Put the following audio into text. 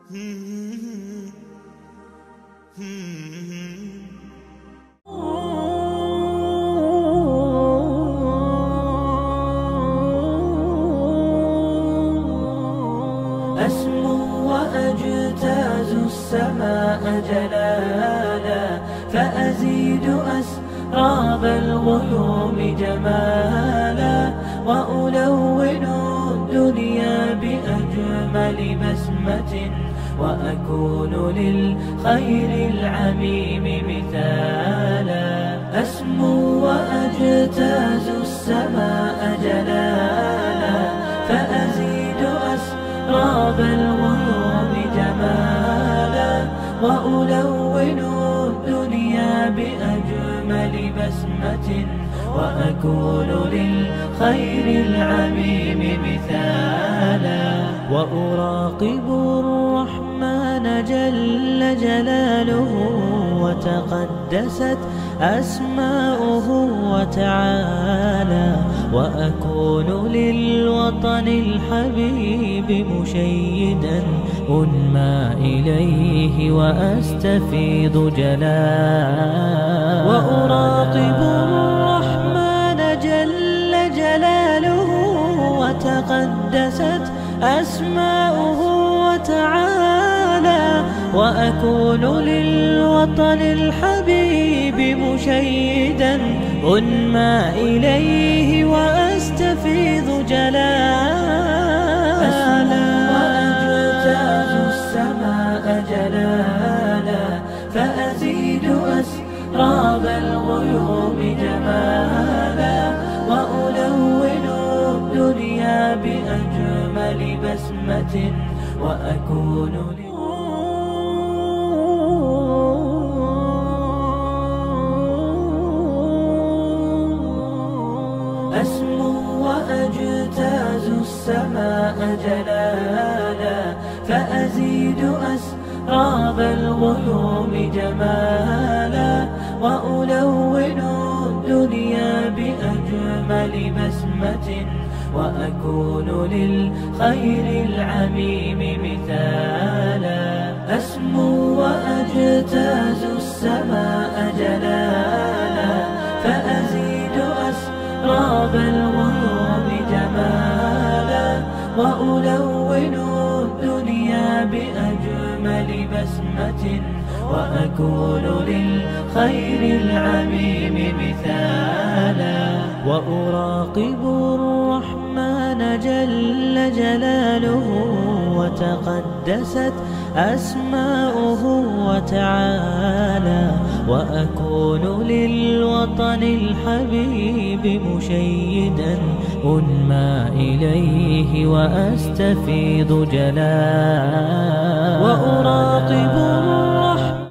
أسمو وأجتاز السماء جلالا، فأزيد أسراب الغيوم جمالا، وألون الدنيا بأجمل بسمة، وأكون للخير العميم مثالا. أسمو وأجتاز السماء جلالا، فأزيد أسراب الغيوم جمالا، وألون الدنيا بأجمل بسمة، وأكون للخير العميم مثالا. وأراقب الرحمن جل جلاله، وتقدست أسماؤه وتعالى، وأكون للوطن الحبيب مشيدا أنمى إليه وأستفيض جلالا. وأراقب الرحمن جل جلاله، وتقدست أسماؤه وتعالى، وأكون للوطن الحبيب مشيدا أنمى إليه وأستفيض جلالا. وأجتاز السماء جلالا، فأزيد أسراب الغيوم جمالا، وألون الدنيا بأجمل بسمة، وأكون أسمو وأجتاز السماء جلالا، فأزيد أسراب الغيوم جمالا، وألون الدنيا بأجمل بسمة، وأكون للخير العميم مثالا. أسمو وأجتاز السماء جلالا، فأزيد أسراب الغيوم جمالا، وألون الدنيا بأجمل بسمة، وأكون للخير العميم مثالا. وأراقب الرحمن جل جلاله، وتقدست أسماؤه وتعالى، وأكون للوطن الحبيب مشيدا أنمى إليه وأستفيض جلالا. وأراقب الرحمن